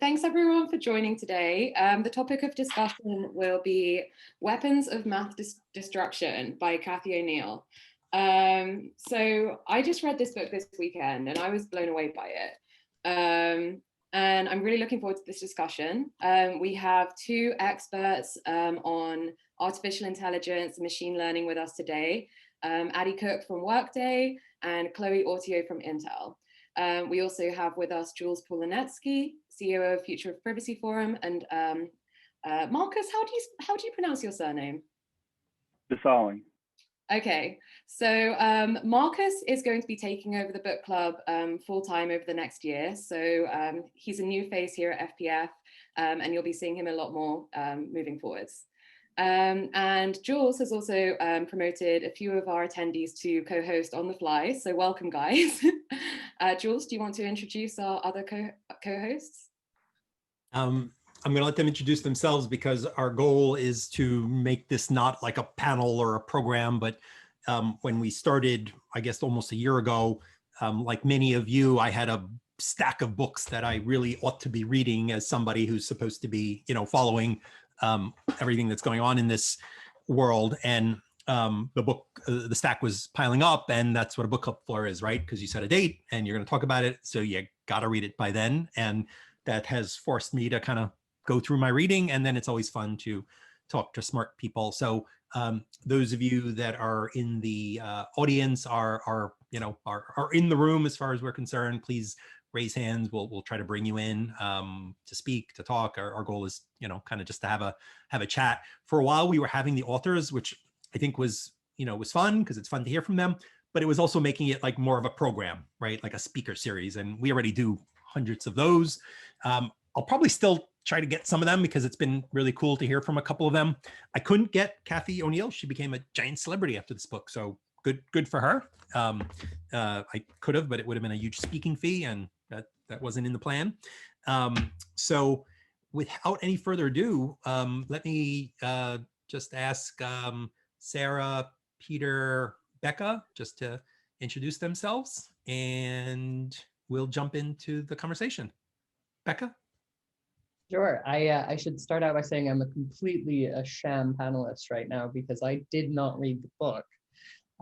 Thanks everyone for joining today. The topic of discussion will be Weapons of Math Destruction by Cathy O'Neil. So I just read this book this weekend and I was blown away by it. And I'm really looking forward to this discussion. We have two experts on artificial intelligence and machine learning with us today. Addie Cooke from Workday and Chloe Autio from Intel. We also have with us Jules Polanetsky, CEO of Future of Privacy Forum, and Marcus, how do you pronounce your surname? Desaling. Okay, so Marcus is going to be taking over the book club full-time over the next year. So he's a new face here at FPF, and you'll be seeing him a lot more moving forwards. And Jules has also promoted a few of our attendees to co-host on the fly. So welcome, guys. Jules, do you want to introduce our other co-hosts? I'm going to let them introduce themselves because our goal is to make this not like a panel or a program, but when we started, I guess almost a year ago, like many of you, I had a stack of books that I really ought to be reading as somebody who's supposed to be, following everything that's going on in this world. And the stack was piling up, and that's what a book club floor is, right? Because you set a date and you're going to talk about it. So you got to read it by then. And that has forced me to kind of go through my reading, and then it's always fun to talk to smart people. So those of you that are in the audience are in the room as far as we're concerned, please raise hands. We'll try to bring you in to speak, to talk. Our goal is, kind of just to have a chat. For a while, we were having the authors, which I think was fun because it's fun to hear from them, but it was also making it like more of a program, right? Like a speaker series. And we already do hundreds of those. I'll probably still try to get some of them because it's been really cool to hear from a couple of them. I couldn't get Cathy O'Neil. She became a giant celebrity after this book. So good for her. I could have, but it would have been a huge speaking fee, and that wasn't in the plan. So without any further ado, let me just ask Sarah, Peter, Becca, just to introduce themselves, and we'll jump into the conversation. Becca? Sure. I should start out by saying I'm completely a sham panelist right now because I did not read the book.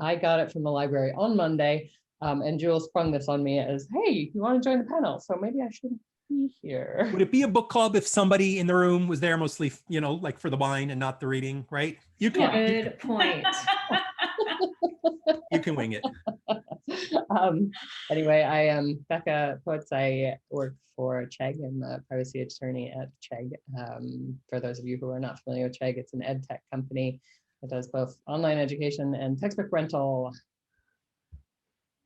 I got it from the library on Monday, and Jules sprung this on me as, hey, you want to join the panel? So maybe I shouldn't be here. Would it be a book club if somebody in the room was there mostly, like for the wine and not the reading, right? You can. Good point. You can wing it. Anyway, I am Becca Potts. I work for Chegg. I'm a privacy attorney at Chegg. For those of you who are not familiar with Chegg, it's an ed tech company that does both online education and textbook rental,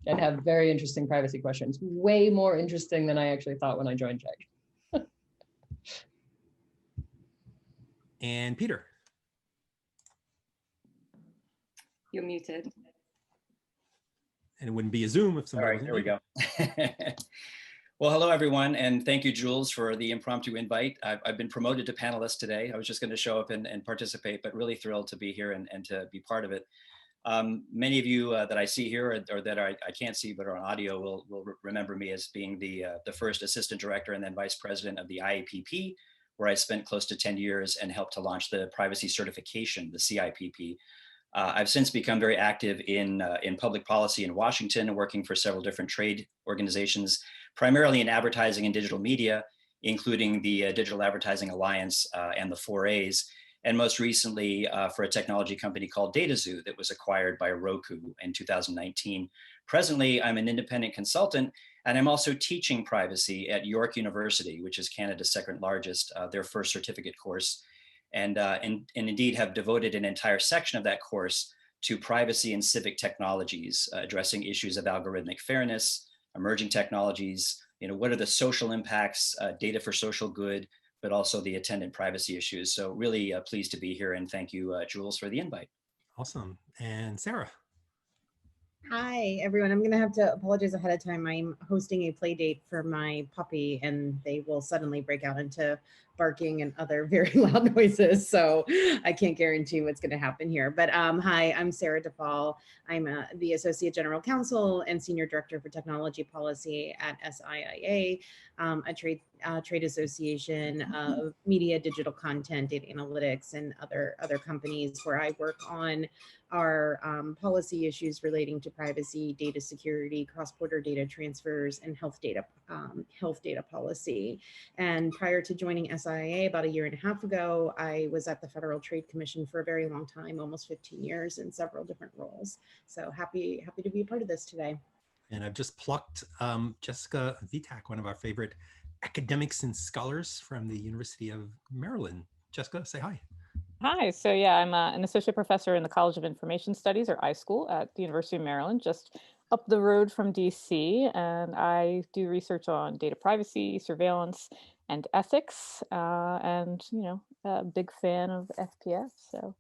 and have very interesting privacy questions. Way more interesting than I actually thought when I joined Chegg. And Peter. You're muted. And it wouldn't be a Zoom if somebody. All right, there we go. Well, hello, everyone, and thank you, Jules, for the impromptu invite. I've been promoted to panelist today. I was just going to show up and participate, but really thrilled to be here and to be part of it. Many of you that I see here or that I can't see but are on audio will remember me as being the first assistant director and then vice president of the IAPP, where I spent close to 10 years and helped to launch the privacy certification, the CIPP. I've since become very active in public policy in Washington, working for several different trade organizations, primarily in advertising and digital media, including the Digital Advertising Alliance and the 4As, and most recently for a technology company called DataZoo that was acquired by Roku in 2019. Presently, I'm an independent consultant, and I'm also teaching privacy at York University, which is Canada's second largest, their first certificate course. And indeed have devoted an entire section of that course to privacy and civic technologies, addressing issues of algorithmic fairness, emerging technologies, what are the social impacts, data for social good, but also the attendant privacy issues. So really pleased to be here, and thank you, Jules, for the invite. Awesome. And Sarah. Hi, everyone. I'm going to have to apologize ahead of time. I'm hosting a play date for my puppy, and they will suddenly break out into barking and other very loud noises. So I can't guarantee what's going to happen here. But hi, I'm Sarah DePaul. I'm the Associate General Counsel and Senior Director for Technology Policy at SIIA, a trade association of media, digital content, data analytics, and other companies where I work on our policy issues relating to privacy, data security, cross-border data transfers, and health data policy. And prior to joining SIA about 1.5 years ago, I was at the Federal Trade Commission for a very long time, almost 15 years, in several different roles. So happy to be a part of this today. And I've just plucked Jessica Vitac, one of our favorite academics and scholars from the University of Maryland. Jessica, say hi. Hi, so yeah, I'm an associate professor in the College of Information Studies, or iSchool, at the University of Maryland, just up the road from DC, and I do research on data privacy, surveillance, and ethics, and a big fan of FPF, so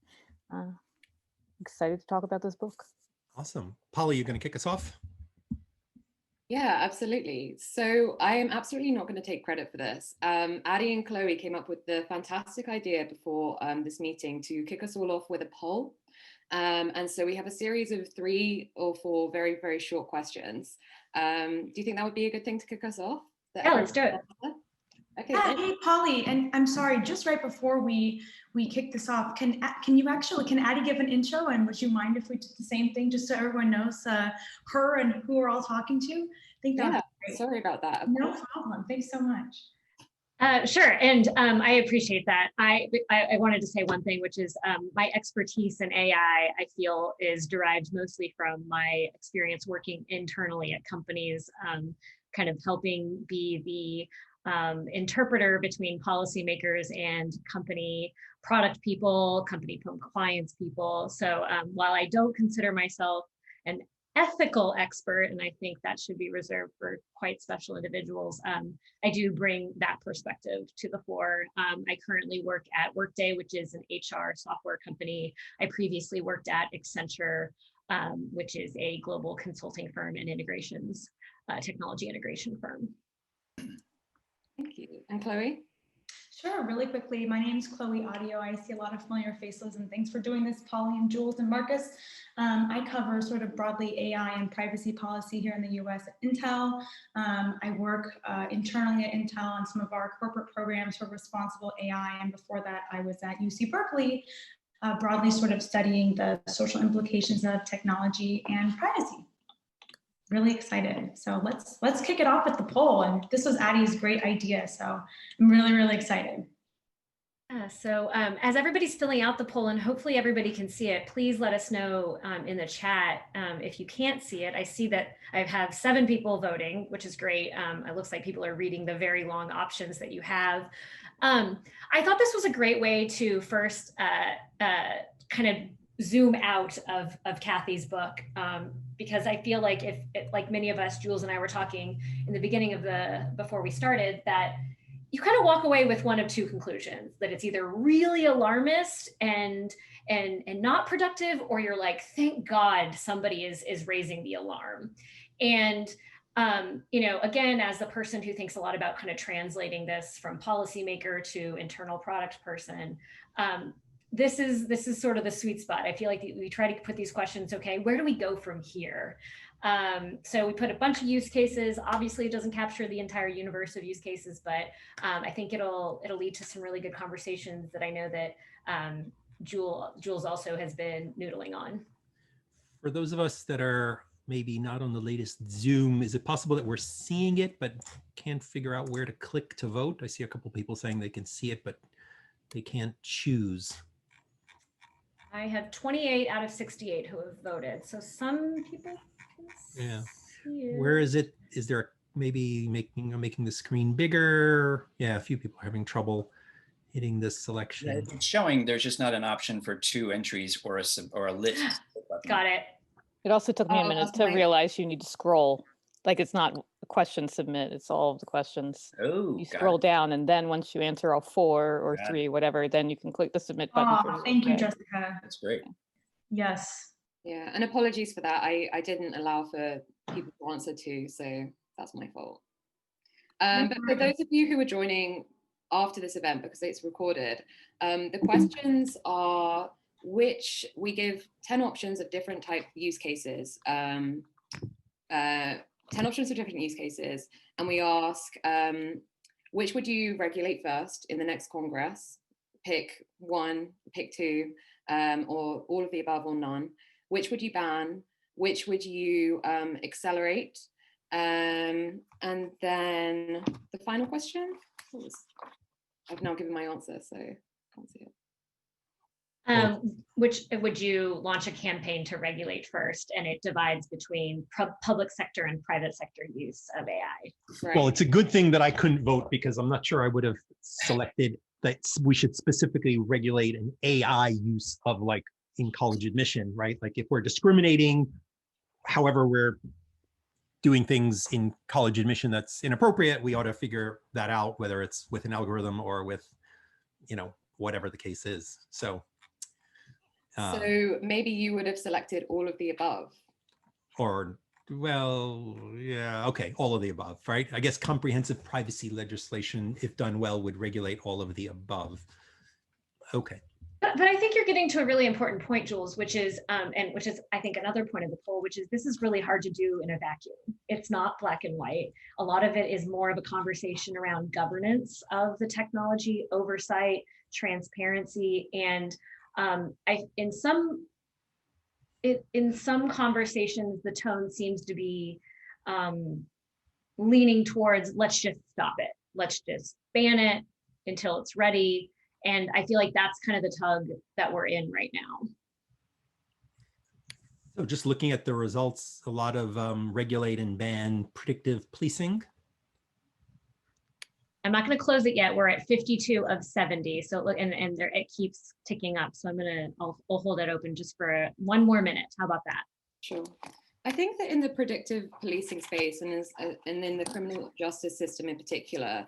excited to talk about this book. Awesome. Polly, you're going to kick us off? Yeah, absolutely. So I am absolutely not going to take credit for this. Addie and Chloe came up with the fantastic idea before this meeting to kick us all off with a poll. And so we have a series of 3 or 4 very, very short questions. Do you think that would be a good thing to kick us off? Yeah, let's do it. Okay. Yeah, hey, Polly, and I'm sorry, just right before we kick this off, can Addie give an intro, and would you mind if we did the same thing, just so everyone knows her and who we're all talking to? I think that would be great. Sorry about that. No problem. Thanks so much. Sure, and I appreciate that. I wanted to say one thing, which is my expertise in AI, I feel, is derived mostly from my experience working internally at companies, kind of helping be the interpreter between policymakers and company product people, company compliance people. So while I don't consider myself an ethical expert, and I think that should be reserved for quite special individuals, I do bring that perspective to the fore. I currently work at Workday, which is an HR software company. I previously worked at Accenture, which is a global consulting firm and integrations, technology integration firm. Thank you. And Chloe? Sure, really quickly, my name is Chloe Autio. I see a lot of familiar faces, and thanks for doing this, Polly and Jules and Marcus. I cover sort of broadly AI and privacy policy here in the US at Intel. I work internally at Intel on some of our corporate programs for responsible AI, and before that I was at UC Berkeley, broadly sort of studying the social implications of technology and privacy. Really excited. So let's kick it off with the poll. And this was Addie's great idea. So I'm really, really excited. So as everybody's filling out the poll, and hopefully everybody can see it, please let us know in the chat if you can't see it. I see that I have 7 people voting, which is great. It looks like people are reading the very long options that you have. I thought this was a great way to first kind of zoom out of Cathy's book, because I feel like like many of us, Jules and I were talking in the beginning of before we started, that you kind of walk away with one of 2 conclusions, that it's either really alarmist and not productive, or you're like, thank God somebody is raising the alarm. And again, as the person who thinks a lot about kind of translating this from policymaker to internal product person, this is sort of the sweet spot. I feel like we try to put these questions, okay, where do we go from here? So we put a bunch of use cases. Obviously it doesn't capture the entire universe of use cases, but I think it'll lead to some really good conversations that I know that Jules also has been noodling on. For those of us that are maybe not on the latest Zoom, is it possible that we're seeing it but can't figure out where to click to vote? I see a couple people saying they can see it, but they can't choose. I have 28 out of 68 who have voted. So some people can see it. Where is it? Is there maybe making the screen bigger? Yeah, a few people are having trouble hitting this selection. Yeah, it's showing there's just not an option for 2 entries or a list. Got it. It also took me a minute to realize you need to scroll. Like, it's not a question submit, it's all of the questions. Oh, you scroll down, and then once you answer all 4 or 3, whatever, then you can click the submit button. Oh, thank you, Jessica. That's great. Yes. Yeah, and apologies for that. I didn't allow for people to answer too, so that's my fault. But for those of you who are joining after this event because it's recorded. The questions are we give 10 options of different type use cases, 10 options of different use cases, and we ask, which would you regulate first in the next Congress? Pick one, pick two, or all of the above or none. Which would you ban? Which would you accelerate? And then the final question, I've now given my answer, so I can't see it. Which would you launch a campaign to regulate first, and it divides between public sector and private sector use of AI? Right. Well, it's a good thing that I couldn't vote because I'm not sure I would have selected that we should specifically regulate an AI use of like in college admission, right? Like if we're discriminating, however we're doing things in college admission that's inappropriate, we ought to figure that out, whether it's with an algorithm or with, you know, whatever the case is. So maybe you would have selected all of the above. Or, well, yeah, okay, all of the above, right? I guess comprehensive privacy legislation, if done well, would regulate all of the above. Okay. But I think you're getting to a really important point, Jules, which is, which is, I think, another point of the poll, which is this is really hard to do in a vacuum. It's not black and white. A lot of it is more of a conversation around governance of the technology, oversight, transparency, and in some conversations, the tone seems to be leaning towards let's just stop it, let's just ban it until it's ready. And I feel like that's kind of the tug that we're in right now. So just looking at the results, a lot of regulate and ban predictive policing. I'm not going to close it yet. We're at 52 of 70. So look, and there, it keeps ticking up. So I'll hold it open just for one more minute. How about that? Sure. I think that in the predictive policing space and in the criminal justice system in particular,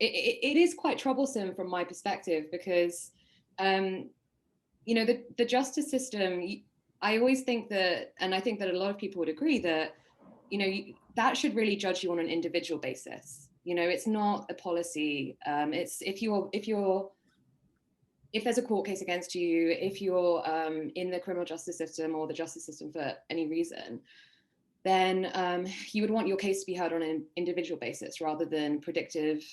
it is quite troublesome from my perspective because, you know, the justice system, I always think that, and I think that a lot of people would agree that, you know, that should really judge you on an individual basis. You know, it's not a policy. It's if there's a court case against you, if you're in the criminal justice system or the justice system for any reason, then you would want your case to be heard on an individual basis rather than predictive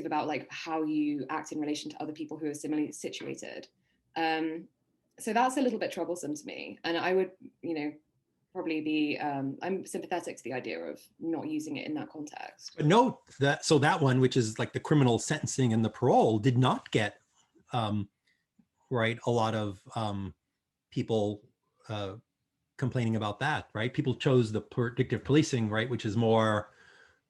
about like how you act in relation to other people who are similarly situated. So that's a little bit troublesome to me. And I would, you know, probably be, I'm sympathetic to the idea of not using it in that context. But note that, so that one, which is like the criminal sentencing and the parole, did not get, right, a lot of people complaining about that, right? People chose the predictive policing, right, which is more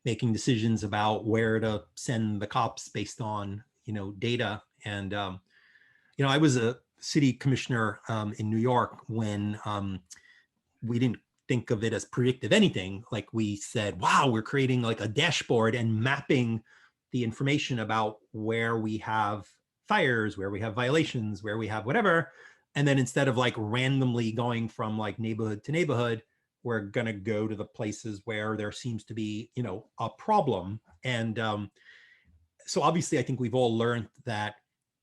making decisions about where to send the cops based on, you know, data. And, you know, I was a city commissioner in New York when we didn't think of it as predictive anything. Like we said, wow, we're creating like a dashboard and mapping the information about where we have fires, where we have violations, where we have whatever. And then instead of like randomly going from like neighborhood to neighborhood, we're going to go to the places where there seems to be, you know, a problem. And so obviously, I think we've all learned that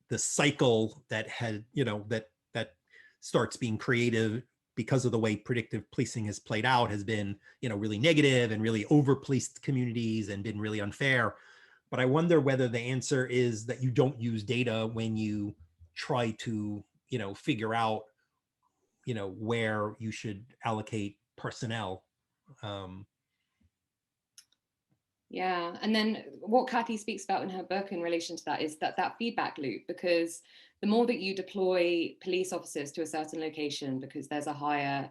the cycle that had, you know, that starts being creative because of the way predictive policing has played out has been, you know, really negative and really over-policed communities and been really unfair. But I wonder whether the answer is that you don't use data when you try to, you know, figure out, you know, where you should allocate personnel. Yeah, and then what Cathy speaks about in her book in relation to that is that feedback loop, because the more that you deploy police officers to a certain location because there's a higher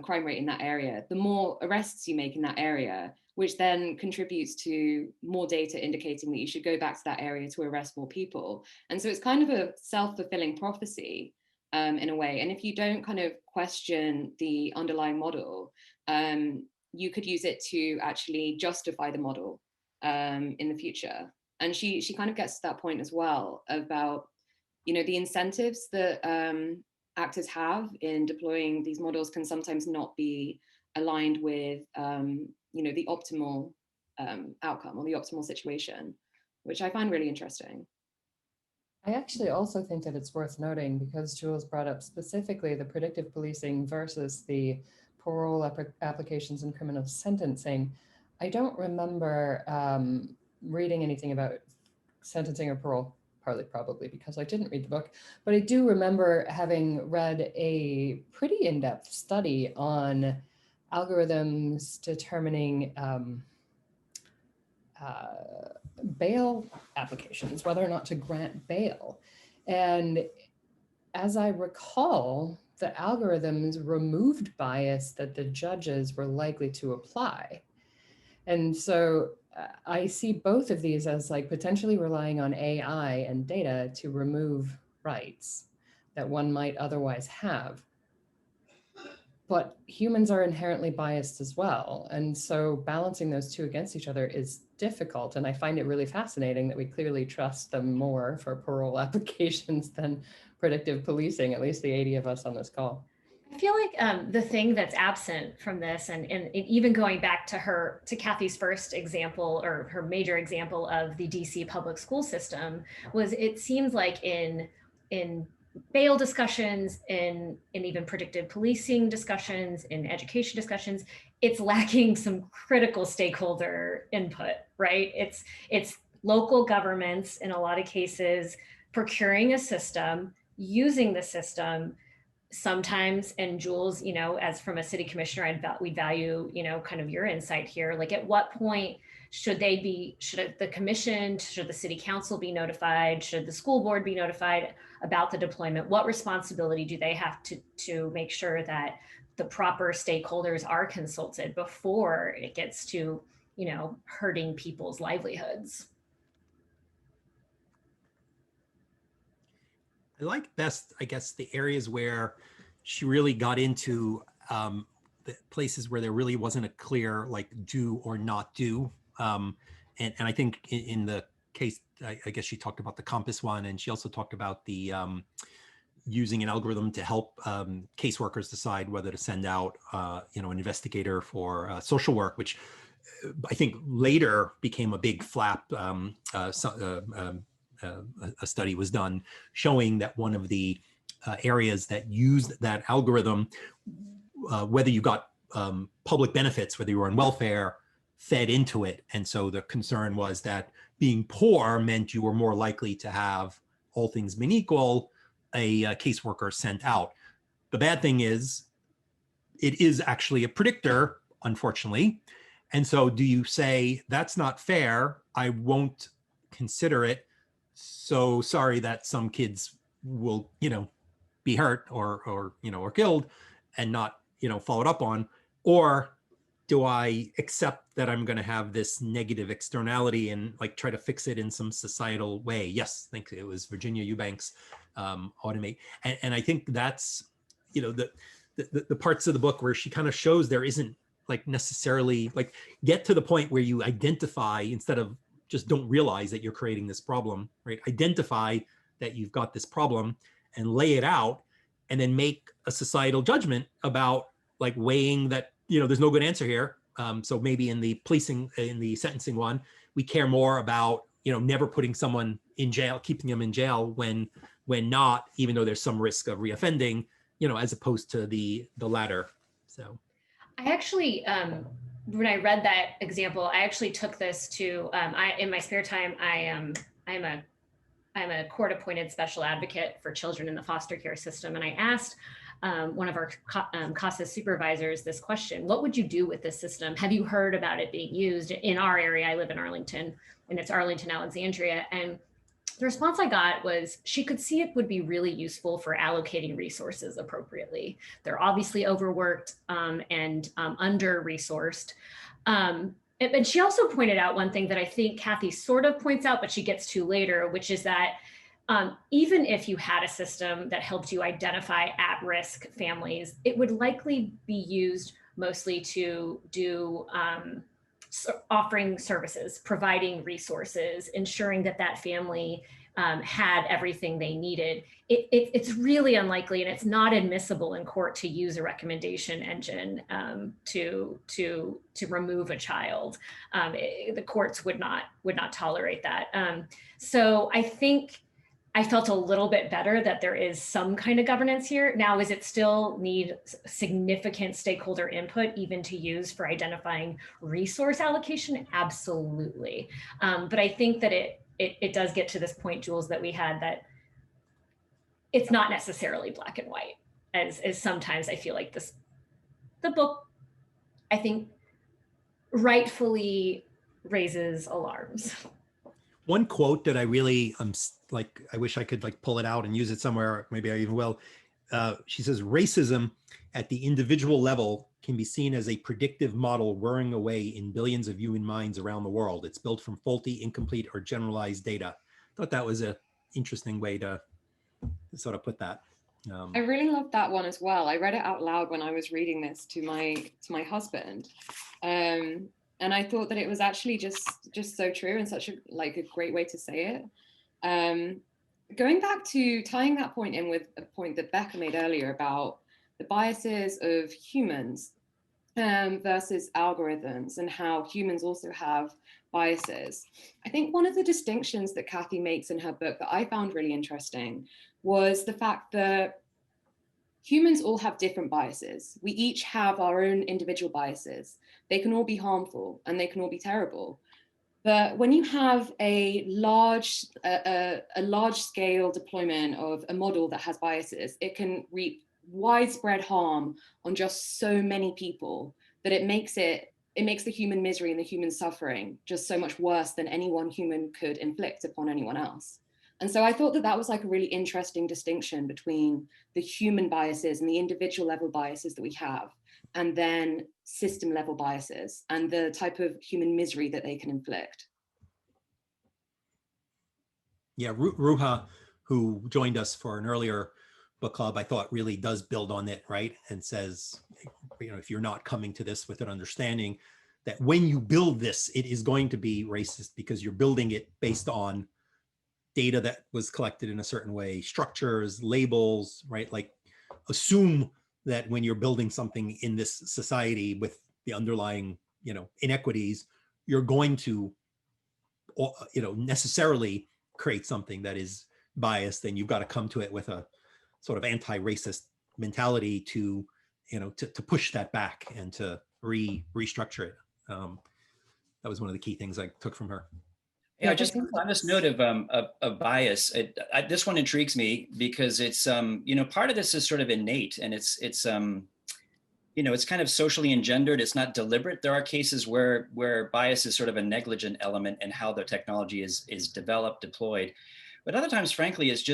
crime rate in that area, the more arrests you make in that area, which then contributes to more data indicating that you should go back to that area to arrest more people. And so it's kind of a self-fulfilling prophecy in a way. And if you don't kind of question the underlying model, you could use it to actually justify the model in the future. And she kind of gets to that point as well about, you know, the incentives that actors have in deploying these models can sometimes not be aligned with, you know, the optimal outcome or the optimal situation, which I find really interesting. I actually also think that it's worth noting, because Jules brought up specifically the predictive policing versus the parole applications and criminal sentencing. I don't remember reading anything about sentencing or parole, partly probably because I didn't read the book, but I do remember having read a pretty in-depth study on algorithms determining bail applications, whether or not to grant bail. And as I recall, the algorithms removed bias that the judges were likely to apply. And so I see both of these as like potentially relying on AI and data to remove rights that one might otherwise have. But humans are inherently biased as well. And so balancing those two against each other is difficult. And I find it really fascinating that we clearly trust them more for parole applications than predictive policing, at least the 80 of us on this call. I feel like the thing that's absent from this, and even going back to Cathy's first example, or her major example of the DC public school system, was it seems like in bail discussions, in even predictive policing discussions, in education discussions, it's lacking some critical stakeholder input, right? It's local governments in a lot of cases procuring a system, using the system. Sometimes, and Jules, you know, as from a city commissioner, we value, you know, kind of your insight here. Like, at what point should the commission, should the city council be notified? Should the school board be notified about the deployment? What responsibility do they have to make sure that the proper stakeholders are consulted before it gets to, you know, hurting people's livelihoods? I like best, I guess, the areas where she really got into the places where there really wasn't a clear, like, do or not do. And I think in the case, I guess she talked about the Compass one, and she also talked about the using an algorithm to help caseworkers decide whether to send out, you know, an investigator for social work, which I think later became a big flap. A study was done showing that one of the areas that used that algorithm, whether you got public benefits, whether you were on welfare, fed into it. And so the concern was that being poor meant you were more likely to have, all things being equal, a caseworker sent out. The bad thing is, it is actually a predictor, unfortunately. And so do you say, that's not fair, I won't consider it, so sorry that some kids will, you know, be hurt or you know, or killed, and not, you know, followed up on? Or do I accept that I'm going to have this negative externality and like try to fix it in some societal way? Yes, I think it was Virginia Eubanks, automate. And I think that's, you know, the parts of the book where she kind of shows there isn't like necessarily, like, get to the point where you identify, instead of just don't realize that you're creating this problem, right? Identify that you've got this problem and lay it out, and then make a societal judgment about, like, weighing that, you know, there's no good answer here. So maybe in the policing, in the sentencing one, we care more about, you know, never putting someone in jail, keeping them in jail when not, even though there's some risk of reoffending, you know, as opposed to the latter. So I actually, when I read that example, I actually took this to, in my spare time, I'm a court-appointed special advocate for children in the foster care system. And I asked one of our CASA supervisors this question: what would you do with this system? Have you heard about it being used in our area? I live in Arlington, and it's Arlington, Alexandria. And the response I got was she could see it would be really useful for allocating resources appropriately. They're obviously overworked and under-resourced. And she also pointed out one thing that I think Cathy sort of points out, but she gets to later, which is that even if you had a system that helped you identify at-risk families, it would likely be used mostly to do offering services, providing resources, ensuring that that family had everything they needed, it's really unlikely, and it's not admissible in court to use a recommendation engine to remove a child. The courts would not tolerate that. So I think I felt a little bit better that there is some kind of governance here. Now, is it still need significant stakeholder input even to use for identifying resource allocation? Absolutely. But I think that it does get to this point, Jules, that we had, that it's not necessarily black and white, as sometimes I feel like the book, I think, rightfully raises alarms. One quote that I really, I wish I could pull it out and use it somewhere, maybe I even will. She says, racism at the individual level can be seen as a predictive model whirring away in billions of human minds around the world. It's built from faulty, incomplete, or generalized data. I thought that was an interesting way to sort of put that. I really loved that one as well. I read it out loud when I was reading this to my husband. And I thought that it was actually just so true, and such a great way to say it. Going back to tying that point in with a point that Becca made earlier about the biases of humans versus algorithms, and how humans also have biases. I think one of the distinctions that Cathy makes in her book that I found really interesting was the fact that humans all have different biases. We each have our own individual biases. They can all be harmful and they can all be terrible. But when you have a large scale deployment of a model that has biases, it can reap widespread harm on just so many people that it makes the human misery and the human suffering just so much worse than any one human could inflict upon anyone else. And so I thought that was a really interesting distinction between the human biases and the individual level biases that we have, and then system level biases and the type of human misery that they can inflict. Yeah, Ruha, who joined us for an earlier book club, I thought really does build on it, right? And says, if you're not coming to this with an understanding that when you build this, it is going to be racist because you're building it based on data that was collected in a certain way, structures, labels, right? Assume that when you're building something in this society with the underlying, inequities, you're going to, necessarily create something that is biased, and you've got to come to it with a sort of anti-racist mentality to push that back and to restructure it. That was one of the key things I took from her. Yeah, just on this note of bias, this one intrigues me because it's part of this is sort of innate, and it's kind of socially engendered. It's not deliberate. There are cases where bias is sort of a negligent element in how the technology is developed, deployed. But other times, frankly, it's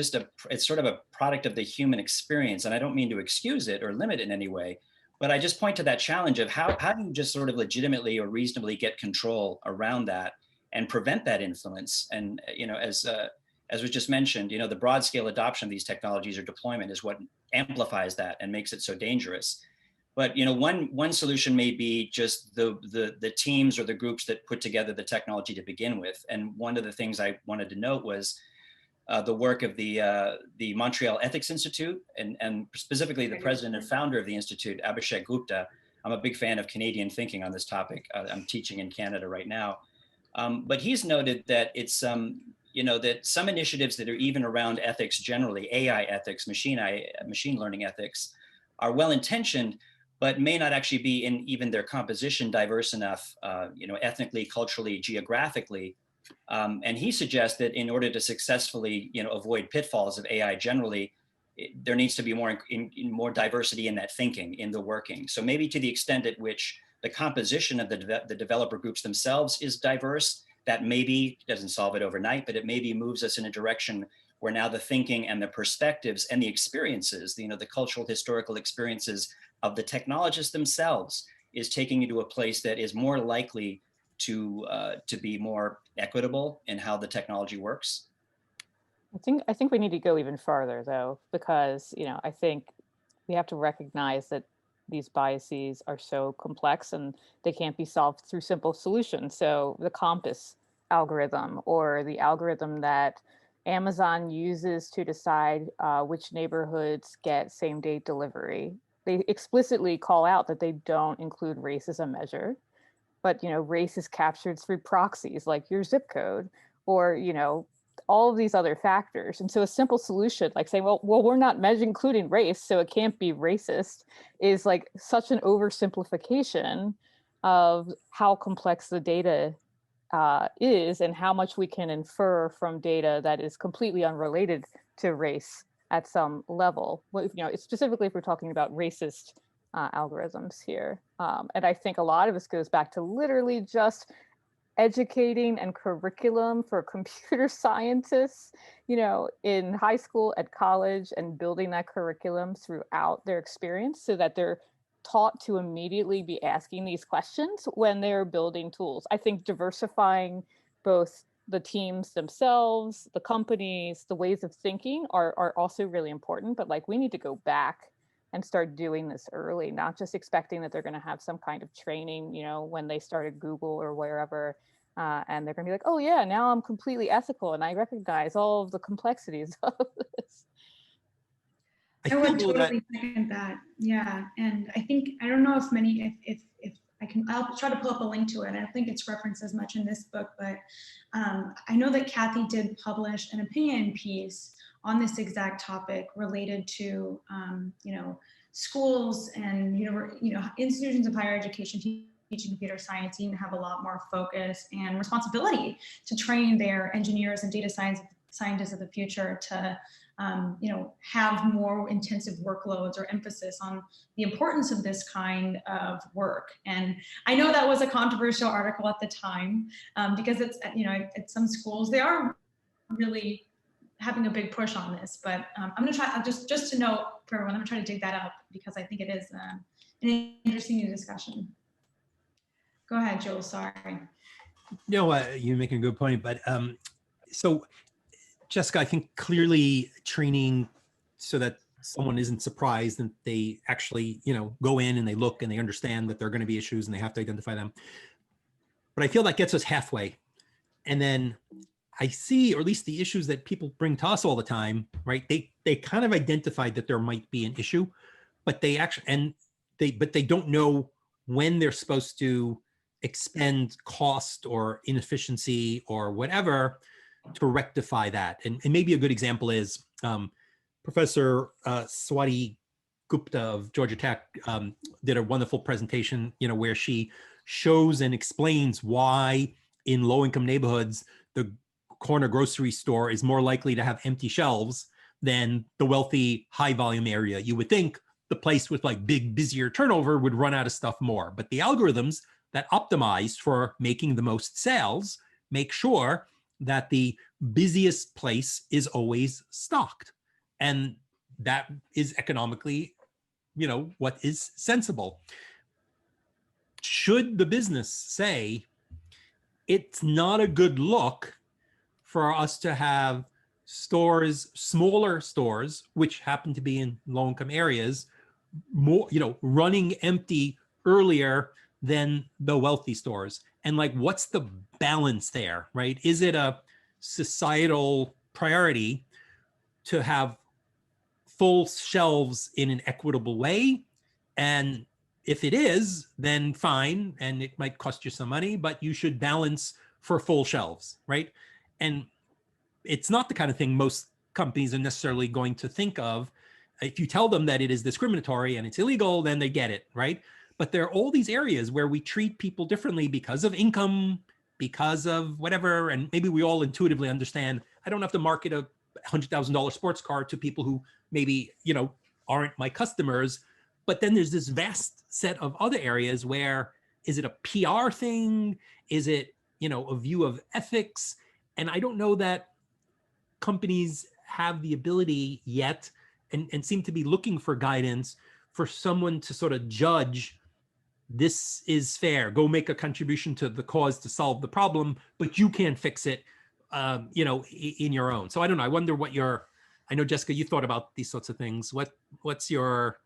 sort of a product of the human experience. And I don't mean to excuse it or limit it in any way, but I just point to that challenge of how do you just sort of legitimately or reasonably get control around that and prevent that influence. And, as was just mentioned, the broad scale adoption of these technologies or deployment is what amplifies that and makes it so dangerous. But one solution may be just the teams or the groups that put together the technology to begin with. And one of the things I wanted to note was the work of the Montreal Ethics Institute, and specifically the president and founder of the institute, Abhishek Gupta. I'm a big fan of Canadian thinking on this topic. I'm teaching in Canada right now. But he's noted that it's that some initiatives that are even around ethics generally, AI ethics, machine learning ethics, are well intentioned, but may not actually be in even their composition diverse enough, ethnically, culturally, geographically. And he suggests that in order to successfully, avoid pitfalls of AI generally, there needs to be more diversity in that thinking, in the working. So maybe to the extent at which the composition of the developer groups themselves is diverse, that maybe doesn't solve it overnight, but it maybe moves us in a direction where now the thinking and the perspectives and the experiences, the cultural, historical experiences of the technologists themselves is taking you to a place that is more likely to be more equitable in how the technology works. I think we need to go even farther though, because I think we have to recognize that these biases are so complex and they can't be solved through simple solutions. So the compass algorithm, or the algorithm that Amazon uses to decide which neighborhoods get same-day delivery. They explicitly call out that they don't include race as a measure, but race is captured through proxies like your zip code, or all of these other factors. And so a simple solution like saying, well, we're not including race, so it can't be racist, is like such an oversimplification of how complex the data is and how much we can infer from data that is completely unrelated to race at some level. Specifically if we're talking about racist algorithms here. And I think a lot of this goes back to literally just educating and curriculum for computer scientists, in high school, at college, and building that curriculum throughout their experience so that they're taught to immediately be asking these questions when they're building tools. I think diversifying both the teams themselves, the companies, the ways of thinking are also really important, but like we need to go back and start doing this early, not just expecting that they're going to have some kind of training, when they started Google or wherever, and they're going to be like, oh yeah, now I'm completely ethical and I recognize all of the complexities of this. I would totally second that. Yeah, and I think, I don't know if many, if I can, I'll try to pull up a link to it. I don't think it's referenced as much in this book, but I know that Cathy did publish an opinion piece on this exact topic related to, schools and, institutions of higher education teaching computer science need to have a lot more focus and responsibility to train their engineers and data scientists of the future to have more intensive workloads or emphasis on the importance of this kind of work. And I know that was a controversial article at the time because it's, at some schools, they are really having a big push on this, but I'm gonna try, just to note for everyone, I'm gonna try to dig that up because I think it is an interesting new discussion. Go ahead, Joel, sorry. No, you're making a good point, but so Jessica, I think clearly training so that someone isn't surprised and they actually, go in and they look and they understand that there are going to be issues and they have to identify them. But I feel that gets us halfway. And then I see, or at least the issues that people bring to us all the time, right? They kind of identified that there might be an issue, but they actually, but they don't know when they're supposed to expend cost or inefficiency or whatever to rectify that. And maybe a good example is Professor Swati Gupta of Georgia Tech did a wonderful presentation, where she shows and explains why in low-income neighborhoods, the corner grocery store is more likely to have empty shelves than the wealthy high-volume area. You would think the place with like big, busier turnover would run out of stuff more, but the algorithms that optimize for making the most sales make sure that the busiest place is always stocked. And that is economically, what is sensible. Should the business say, it's not a good look for us to have stores, smaller stores, which happen to be in low-income areas, more, running empty earlier than the wealthy stores? And like, what's the balance there, right? Is it a societal priority to have full shelves in an equitable way? And if it is, then fine, and it might cost you some money, but you should balance for full shelves, right? And it's not the kind of thing most companies are necessarily going to think of. If you tell them that it is discriminatory and it's illegal, then they get it, right? But there are all these areas where we treat people differently because of income, because of whatever, and maybe we all intuitively understand, I don't have to market a $100,000 sports car to people who maybe, aren't my customers. But then there's this vast set of other areas where, is it a PR thing? Is it, a view of ethics? And I don't know that companies have the ability yet and seem to be looking for guidance for someone to sort of judge, this is fair, go make a contribution to the cause to solve the problem, but you can't fix it, in your own. So I don't know, I wonder what I know, Jessica, you thought about these sorts of things. What's your,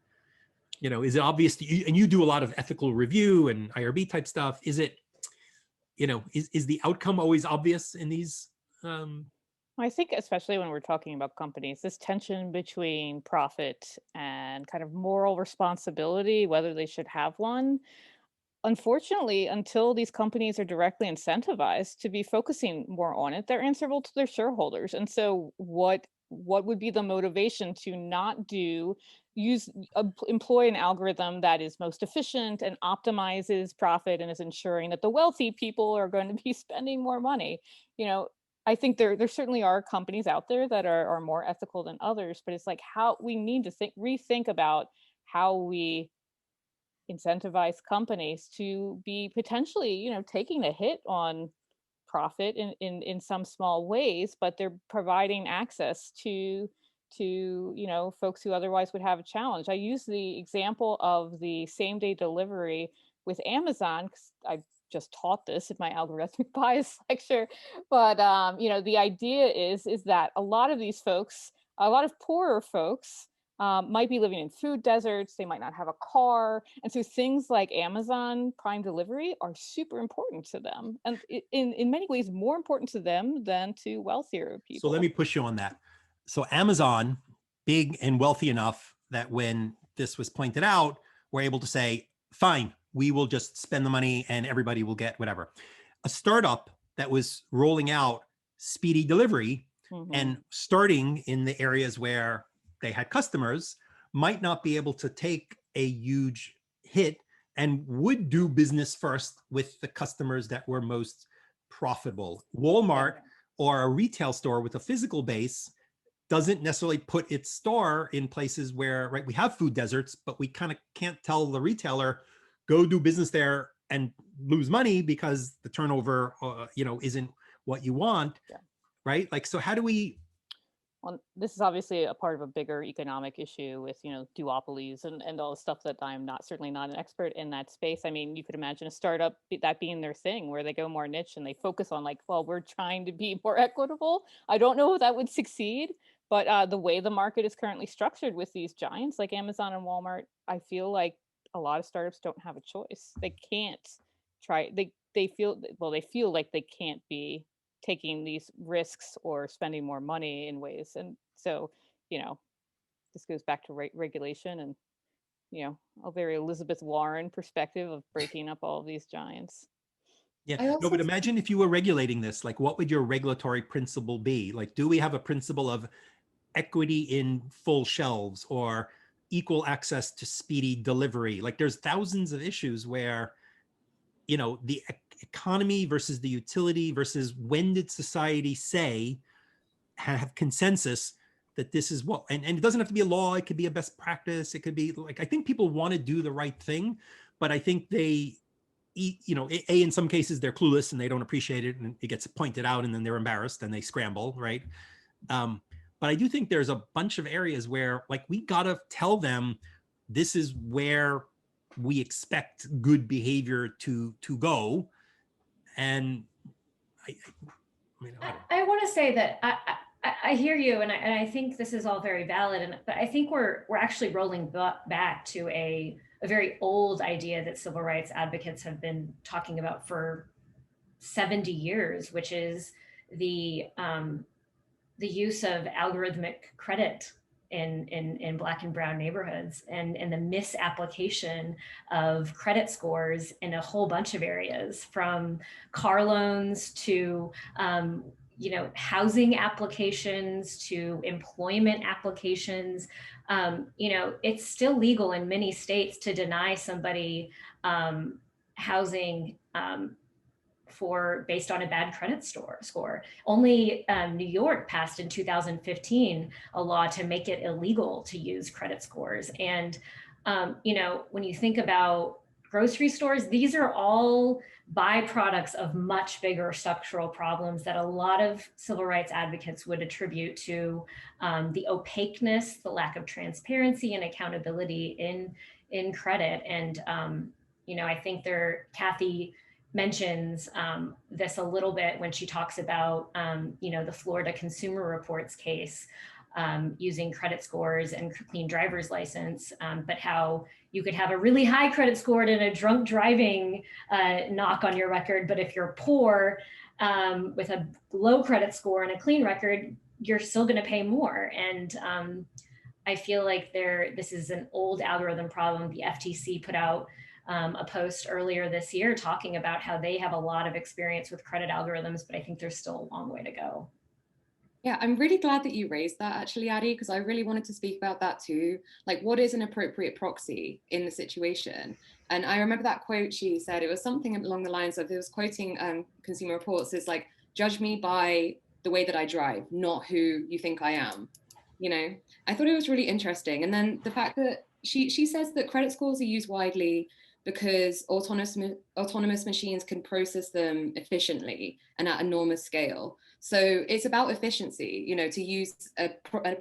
is it obvious to you, and you do a lot of ethical review and IRB type stuff. Is it, is the outcome always obvious in these I think especially when we're talking about companies, this tension between profit and kind of moral responsibility, whether they should have one, unfortunately, until these companies are directly incentivized to be focusing more on it, they're answerable to their shareholders. And so what would be the motivation to not employ an algorithm that is most efficient and optimizes profit and is ensuring that the wealthy people are going to be spending more money? You know, I think there certainly are companies out there that are more ethical than others, but it's like how we need to rethink about how we incentivize companies to be potentially, taking a hit on profit in some small ways, but they're providing access to folks who otherwise would have a challenge. I use the example of the same day delivery with Amazon because I just taught this in my algorithmic bias lecture. But the idea is that a lot of these folks, a lot of poorer folks, might be living in food deserts. They might not have a car. And so things like Amazon Prime Delivery are super important to them. And in many ways, more important to them than to wealthier people. So let me push you on that. So Amazon, big and wealthy enough that when this was pointed out, were able to say, fine, we will just spend the money and everybody will get whatever. A startup that was rolling out speedy delivery and starting in the areas where they had customers might not be able to take a huge hit and would do business first with the customers that were most profitable. Walmart or a retail store with a physical base doesn't necessarily put its store in places where, right, we have food deserts, but we kind of can't tell the retailer, go do business there and lose money because the turnover, isn't what you want, right? Like, so how do we, well, this is obviously a part of a bigger economic issue with, duopolies and all the stuff that I'm certainly not an expert in that space. I mean, you could imagine a startup that being their thing where they go more niche and they focus on like, well, we're trying to be more equitable. I don't know if that would succeed, but the way the market is currently structured with these giants like Amazon and Walmart, I feel like a lot of startups don't have a choice. They can't try, they feel like they can't be taking these risks or spending more money in ways. And so, this goes back to regulation and, a very Elizabeth Warren perspective of breaking up all of these giants. Yeah, no, but imagine if you were regulating this, like what would your regulatory principle be? Like, do we have a principle of equity in full shelves or equal access to speedy delivery? Like there's thousands of issues where, the economy versus the utility versus when did society say, have consensus that this is what, and it doesn't have to be a law, it could be a best practice, it could be like, I think people want to do the right thing, but I think they, in some cases they're clueless and they don't appreciate it and it gets pointed out and then they're embarrassed and they scramble, right? But I do think there's a bunch of areas where like we gotta tell them this is where we expect good behavior to go. And I want to say that I hear you, and I think this is all very valid, but I think we're actually rolling back to a very old idea that civil rights advocates have been talking about for 70 years, which is the use of algorithmic credit in Black and brown neighborhoods and the misapplication of credit scores in a whole bunch of areas, from car loans to housing applications to employment applications. It's still legal in many states to deny somebody housing based on a bad credit score. Only New York passed in 2015 a law to make it illegal to use credit scores. And when you think about grocery stores, these are all byproducts of much bigger structural problems that a lot of civil rights advocates would attribute to the opaqueness, the lack of transparency and accountability in credit. And I think Cathy mentions this a little bit when she talks about the Florida Consumer Reports case using credit scores and clean driver's license, but how you could have a really high credit score and a drunk driving knock on your record, but if you're poor, with a low credit score and a clean record, you're still going to pay more. And I feel like this is an old algorithm problem. The FTC put out a post earlier this year talking about how they have a lot of experience with credit algorithms, but I think there's still a long way to go. Yeah, I'm really glad that you raised that actually, Addie, because I really wanted to speak about that too. Like, what is an appropriate proxy in the situation? And I remember that quote she said, it was something along the lines of, it was quoting Consumer Reports, is like, judge me by the way that I drive, not who you think I am. You know, I thought it was really interesting. And then the fact that she says that credit scores are used widely because autonomous machines can process them efficiently and at enormous scale. So it's about efficiency, you know, to use a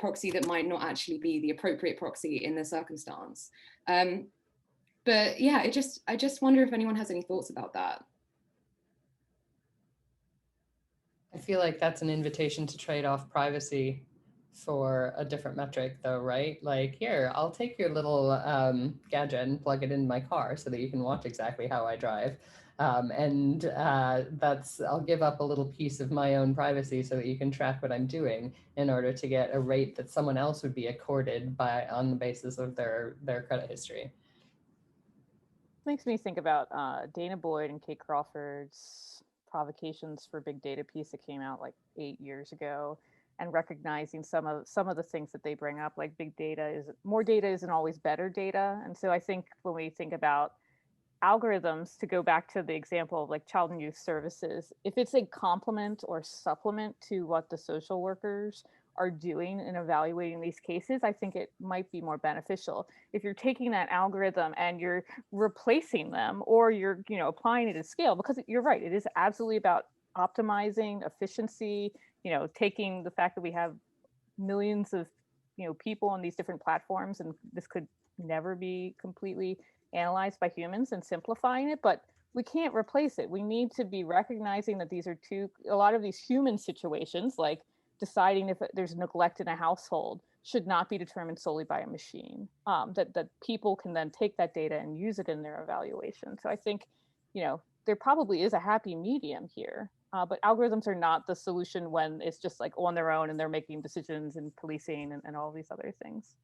proxy that might not actually be the appropriate proxy in the circumstance. But yeah, I just wonder if anyone has any thoughts about that. I feel like that's an invitation to trade off privacy for a different metric though, right? Like, here, I'll take your little gadget and plug it in my car so that you can watch exactly how I drive. I'll give up a little piece of my own privacy so that you can track what I'm doing in order to get a rate that someone else would be accorded on the basis of their credit history. Makes me think about Dana Boyd and Kate Crawford's provocations for big data piece that came out like 8 years ago, and recognizing some of the things that they bring up, like more data isn't always better data. And so I think when we think about algorithms, to go back to the example of like child and youth services, if it's a complement or supplement to what the social workers are doing in evaluating these cases, I think it might be more beneficial. If you're taking that algorithm and you're replacing them, or you're, you know, applying it at scale, because you're right, it is absolutely about optimizing efficiency, you know, taking the fact that we have millions of, you know, people on these different platforms, and this could never be completely analyzed by humans, and simplifying it, but we can't replace it. We need to be recognizing that these are a lot of these human situations, like deciding if there's neglect in a household, should not be determined solely by a machine. That people can then take that data and use it in their evaluation. So I think, you know, there probably is a happy medium here, but algorithms are not the solution when it's just like on their own and they're making decisions and policing and all these other things.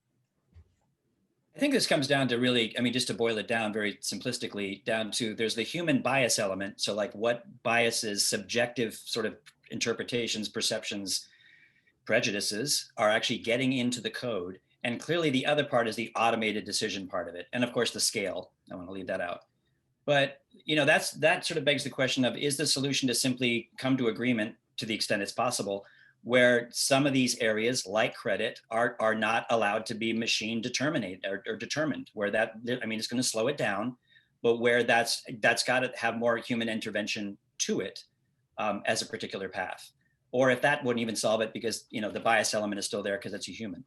I think this comes down to really, I mean, just to boil it down very simplistically, down to there's the human bias element. So like what biases, subjective sort of interpretations, perceptions, prejudices are actually getting into the code. And clearly the other part is the automated decision part of it. And of course the scale, I want to leave that out. But, you know, that sort of begs the question of, is the solution to simply come to agreement to the extent it's possible, where some of these areas like credit are not allowed to be machine determined, where that, I mean, it's going to slow it down, but where that's got to have more human intervention to it as a particular path. Or if that wouldn't even solve it because, you know, the bias element is still there because it's a human.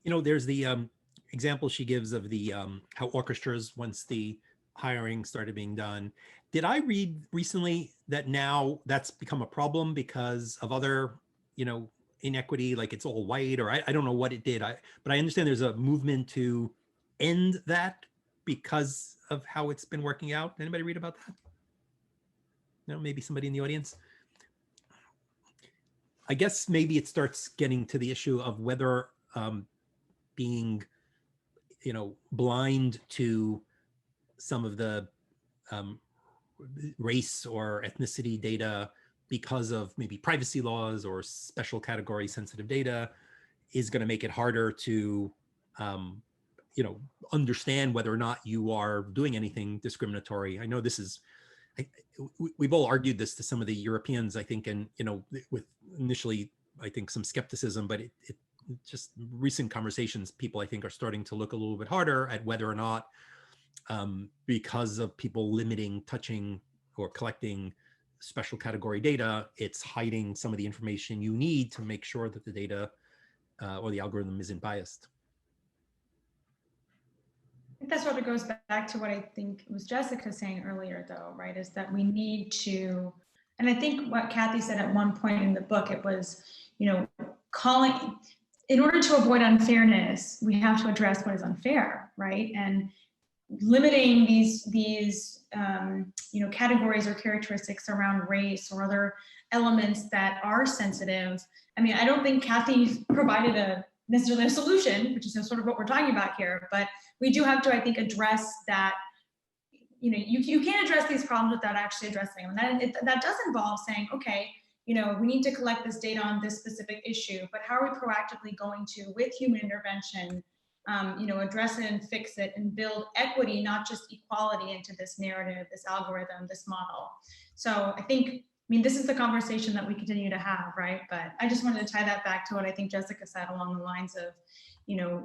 You know, there's the example she gives of the how orchestras, once the hiring started being done. Did I read recently that now that's become a problem because of other, you know, inequity, like it's all white, or I don't know what it did. But I understand there's a movement to end that because of how it's been working out. Anybody read about that? No, maybe somebody in the audience. I guess maybe it starts getting to the issue of whether being, you know, blind to some of the race or ethnicity data because of maybe privacy laws or special category sensitive data is going to make it harder to, you know, understand whether or not you are doing anything discriminatory. I know this is, we've all argued this to some of the Europeans, I think, and, you know, with initially, I think, some skepticism, but it just recent conversations, people, I think, are starting to look a little bit harder at whether or not, because of people limiting touching or collecting special category data, it's hiding some of the information you need to make sure that the data or the algorithm isn't biased. I think that sort of goes back to what I think it was Jessica saying earlier, though, right? Is that we need to, and I think what Cathy said at one point in the book, it was, you know, calling, in order to avoid unfairness, we have to address what is unfair, right? And limiting these categories or characteristics around race or other elements that are sensitive. I mean, I don't think Cathy provided necessarily a solution, which is sort of what we're talking about here, but we do have to, I think, address that. You can't address these problems without actually addressing them. And that does involve saying, okay, we need to collect this data on this specific issue, but how are we proactively going to, with human intervention, address it and fix it and build equity, not just equality, into this narrative, this algorithm, this model. So I think, this is the conversation that we continue to have, right? But I just wanted to tie that back to what I think Jessica said along the lines of,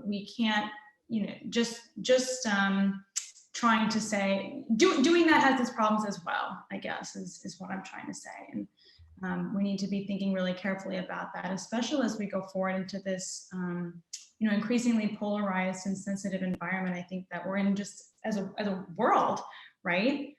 we can't, just trying to say, doing that has its problems as well, I guess, is what I'm trying to say. And we need to be thinking really carefully about that, especially as we go forward into this, increasingly polarized and sensitive environment. I think that we're in just as a world, right?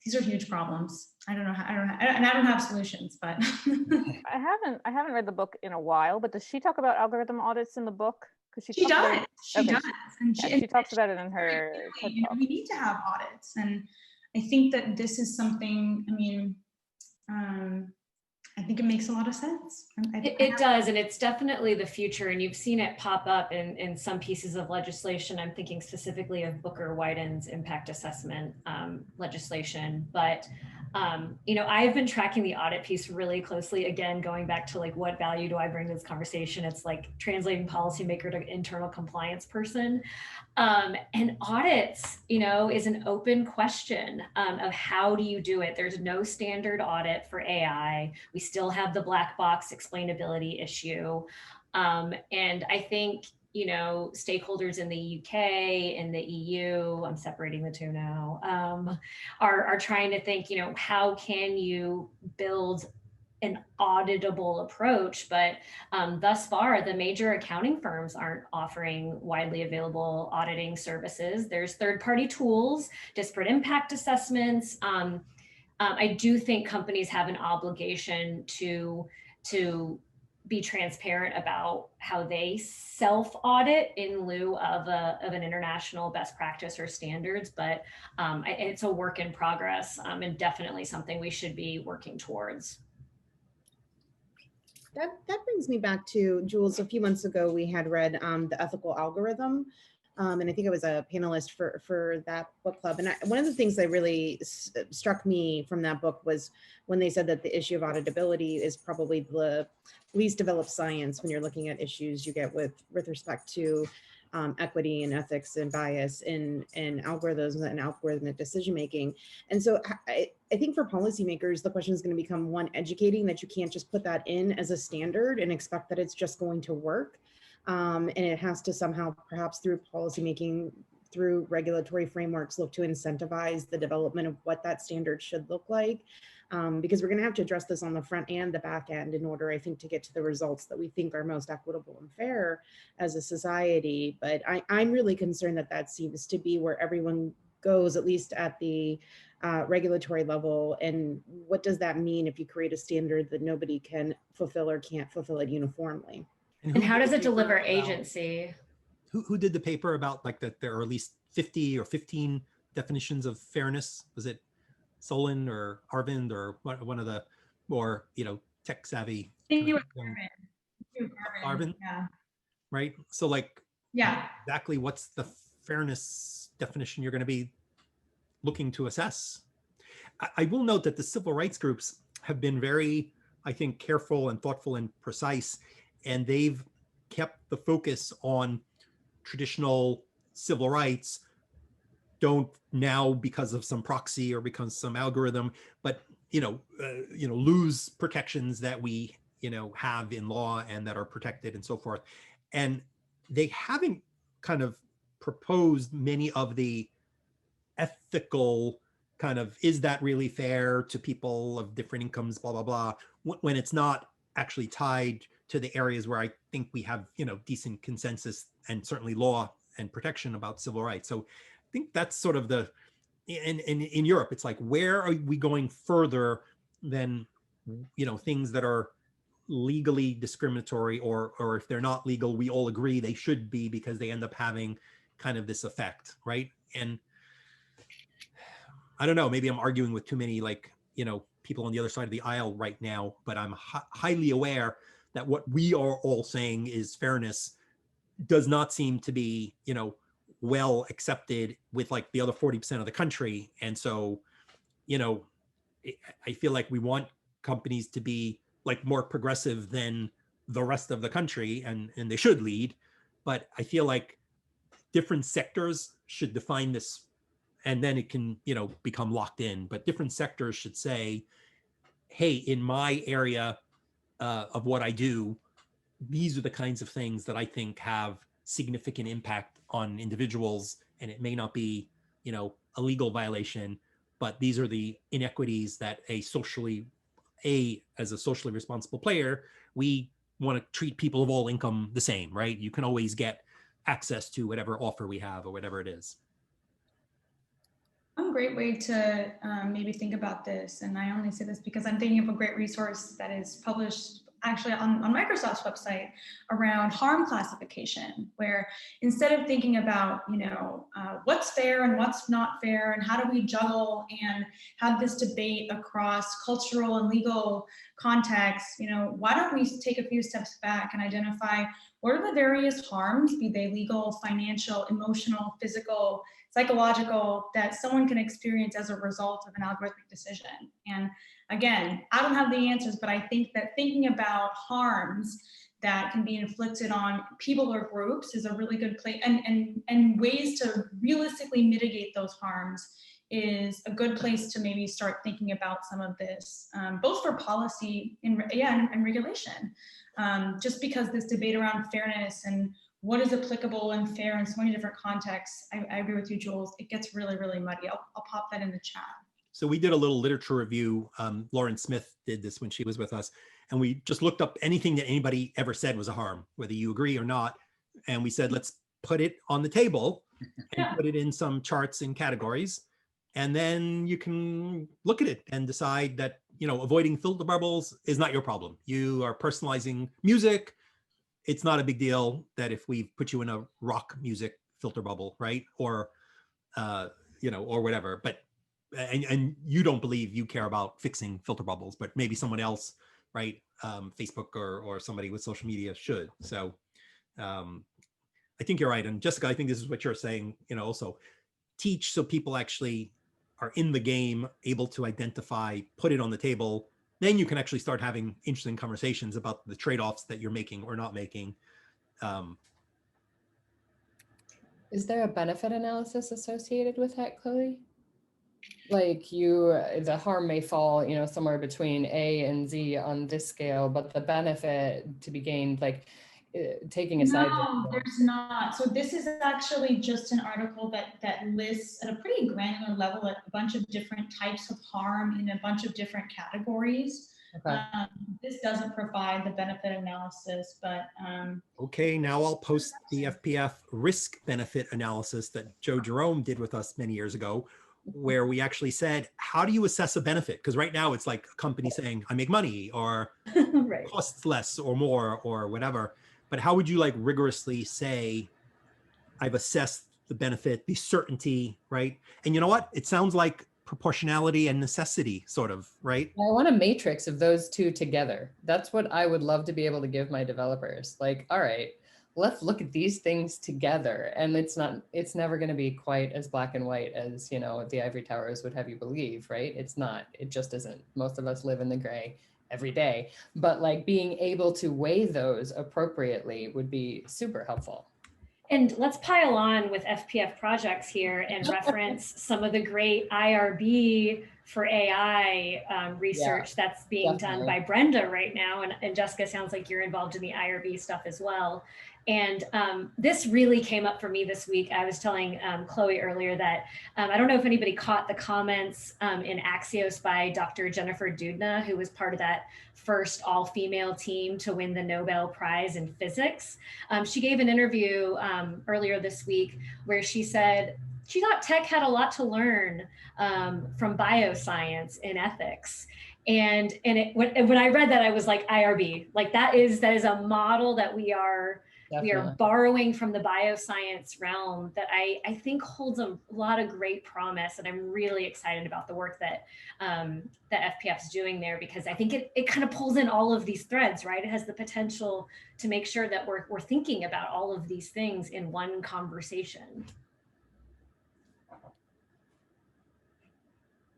These are huge problems. I don't know, and I don't have solutions, but. I haven't read the book in a while, but does she talk about algorithm audits in the book? Because she does. She does. And she talks about it in her TED Talk. We need to have audits, and I think that this is something. I think it makes a lot of sense. It does, and it's definitely the future, and you've seen it pop up in some pieces of legislation. I'm thinking specifically of Booker Wyden's impact assessment legislation, but I've been tracking the audit piece really closely. Again, going back to like, what value do I bring to this conversation? It's like translating policymaker to internal compliance person. And audits, is an open question of how do you do it? There's no standard audit for AI. We still have the black box explainability issue. And I think, stakeholders in the UK, in the EU, I'm separating the two now, are trying to think, how can you build an auditable approach, but thus far, the major accounting firms aren't offering widely available auditing services. There's third-party tools, disparate impact assessments. I do think companies have an obligation to be transparent about how they self-audit in lieu of an international best practice or standards, but it's a work in progress and definitely something we should be working towards. That brings me back to, Jules, a few months ago, we had read The Ethical Algorithm, and I think I was a panelist for that book club. And one of the things that really struck me from that book was when they said that the issue of auditability is probably the least developed science when you're looking at issues you get with respect to equity and ethics and bias in algorithms and algorithmic decision making. And so I think for policymakers, the question is going to become, one, educating that you can't just put that in as a standard and expect that it's just going to work. And it has to somehow, perhaps through policymaking, through regulatory frameworks, look to incentivize the development of what that standard should look like. Because we're going to have to address this on the front and the back end in order, I think, to get to the results that we think are most equitable and fair as a society. But I'm really concerned that that seems to be where everyone goes, at least at the regulatory level. And what does that mean if you create a standard that nobody can fulfill or can't fulfill it uniformly? And how does it deliver agency? Who did the paper about like that there are at least 50 or 15 definitions of fairness? Was it Solon or Arvind or one of the more, tech savvy? I think it was Arvind. Yeah. Right. So like, yeah, exactly what's the fairness definition you're going to be looking to assess? I will note that the civil rights groups have been very, I think, careful and thoughtful and precise, and they've kept the focus on traditional civil rights. Don't now, because of some proxy or because some algorithm, but lose protections that we have in law and that are protected and so forth. And they haven't kind of proposed many of the ethical kind of, is that really fair to people of different incomes, blah, blah, blah, when it's not actually tied to the areas where I think we have, decent consensus and certainly law and protection about civil rights. So I think that's sort of the, in Europe, it's like, where are we going further than, things that are legally discriminatory, or if they're not legal, we all agree they should be because they end up having, kind of this effect, right? And I don't know, maybe I'm arguing with too many, like, you know, people on the other side of the aisle right now, but I'm highly aware that what we are all saying is fairness does not seem to be, you know, well accepted with like the other 40% of the country. And so, you know, I feel like we want companies to be like more progressive than the rest of the country, and they should lead. But I feel like different sectors should define this, and then it can, you know, become locked in. But different sectors should say, hey, in my area of what I do, these are the kinds of things that I think have significant impact on individuals, and it may not be, you know, a legal violation, but these are the inequities that as a socially responsible player, we want to treat people of all income the same, right? You can always get access to whatever offer we have or whatever it is. One great way to maybe think about this, and I only say this because I'm thinking of a great resource that is published actually on Microsoft's website around harm classification, where instead of thinking about, you know, what's fair and what's not fair and how do we juggle and have this debate across cultural and legal contexts, you know, why don't we take a few steps back and identify what are the various harms, be they legal, financial, emotional, physical, psychological, that someone can experience as a result of an algorithmic decision. And again, I don't have the answers, but I think that thinking about harms that can be inflicted on people or groups is a really good place, and ways to realistically mitigate those harms is a good place to maybe start thinking about some of this, both for policy and regulation. Just because this debate around fairness and what is applicable and fair in so many different contexts, I agree with you, Jules, it gets really, really muddy. I'll pop that in the chat. So we did a little literature review. Lauren Smith did this when she was with us, and we just looked up anything that anybody ever said was a harm, whether you agree or not. And we said, let's put it on the table and put it in some charts and categories. And then you can look at it and decide that, you know, avoiding filter bubbles is not your problem. You are personalizing music. It's not a big deal that if we put you in a rock music filter bubble, right? Or, you know, or whatever. But and you don't believe you care about fixing filter bubbles, but maybe someone else, right? Facebook or somebody with social media should. So I think you're right. And Jessica, I think this is what you're saying, you know, also teach so people actually are in the game, able to identify, put it on the table. Then you can actually start having interesting conversations about the trade-offs that you're making or not making. Is there a benefit analysis associated with that, Chloe? Like the harm may fall, you know, somewhere between A and Z on this scale, but the benefit to be gained, like taking aside. No, there's not. So this is actually just an article that lists at a pretty granular level a bunch of different types of harm in a bunch of different categories. Okay. This doesn't provide the benefit analysis, but okay, now I'll post the FPF risk benefit analysis that Joe Jerome did with us many years ago, where we actually said, how do you assess a benefit? Because right now it's like a company saying, I make money, or Right. costs less or more or whatever. But how would you like rigorously say, I've assessed the benefit, the certainty, right? And you know what? It sounds like proportionality and necessity, sort of, right? I want a matrix of those two together. That's what I would love to be able to give my developers. Like, all right, let's look at these things together. And it's never going to be quite as black and white as, you know, the ivory towers would have you believe, right? It's not, it just isn't. Most of us live in the gray every day, but like being able to weigh those appropriately would be super helpful. And let's pile on with FPF projects here and reference some of the great IRB for AI research that's being done by Brenda right now. And Jessica, sounds like you're involved in the IRB stuff as well. And this really came up for me this week. I was telling Chloe earlier that I don't know if anybody caught the comments in Axios by Dr. Jennifer Doudna, who was part of that first all-female team to win the Nobel Prize in physics. She gave an interview earlier this week where she said she thought tech had a lot to learn from bioscience in ethics. When I read that, I was like, IRB, like that is a model that we are We are Definitely. borrowing from the bioscience realm that I think holds a lot of great promise. And I'm really excited about the work that that FPF is doing there, because I think it kind of pulls in all of these threads, right? It has the potential to make sure that we're thinking about all of these things in one conversation.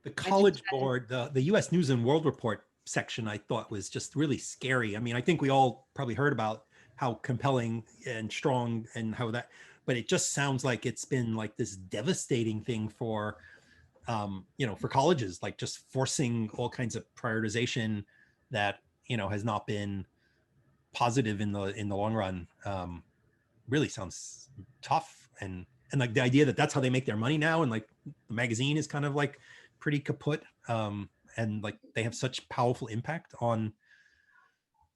The College Board, the US News and World Report section, I thought was just really scary. I mean, I think we all probably heard about how compelling and strong and how that, but it just sounds like it's been like this devastating thing for, you know, for colleges, like just forcing all kinds of prioritization that, you know, has not been positive in the long run. Really sounds tough. And like the idea that that's how they make their money now. And like the magazine is kind of like pretty kaput, and like they have such powerful impact on,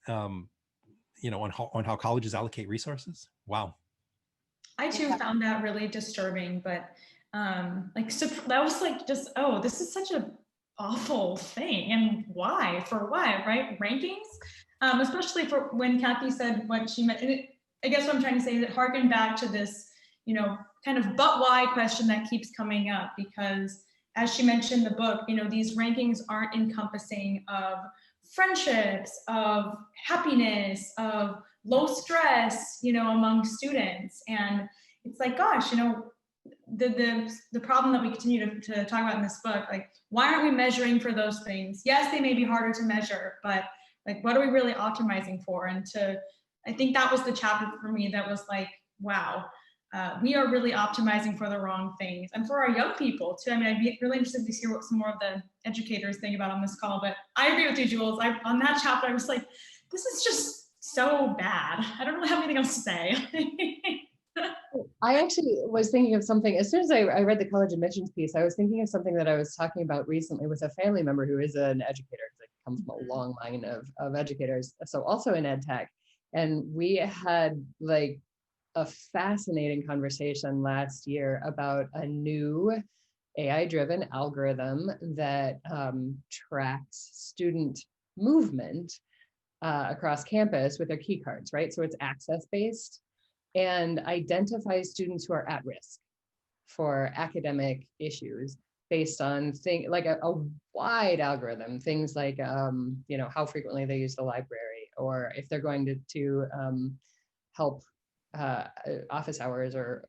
you know, on how colleges allocate resources. Wow. I too found that really disturbing, but like, so that was like just, oh, this is such a awful thing, and why? For what, right? Rankings, especially for when Cathy said what she meant. And I guess what I'm trying to say is it harkened back to this, you know, kind of but why question that keeps coming up, because as she mentioned in the book, you know, these rankings aren't encompassing of friendships, of happiness, of low stress, you know, among students. And it's like, gosh, you know, the problem that we continue to talk about in this book, like, why aren't we measuring for those things? Yes, they may be harder to measure, but like, what are we really optimizing for? And I think that was the chapter for me that was like, wow, we are really optimizing for the wrong things, and for our young people too. I mean, I'd be really interested to hear what some more of the educators think about on this call, but I agree with you, Jules. On that chapter, I was like, this is just so bad. I don't really have anything else to say. I actually was thinking of something, as soon as I read the college admissions piece, I was thinking of something that I was talking about recently with a family member who is an educator. I come from a long line of educators, so also in ed tech. And we had like a fascinating conversation last year about a new AI-driven algorithm that tracks student movement across campus with their key cards, right? So it's access-based and identifies students who are at risk for academic issues based on like a wide algorithm, things like you know, how frequently they use the library, or if they're going to help office hours or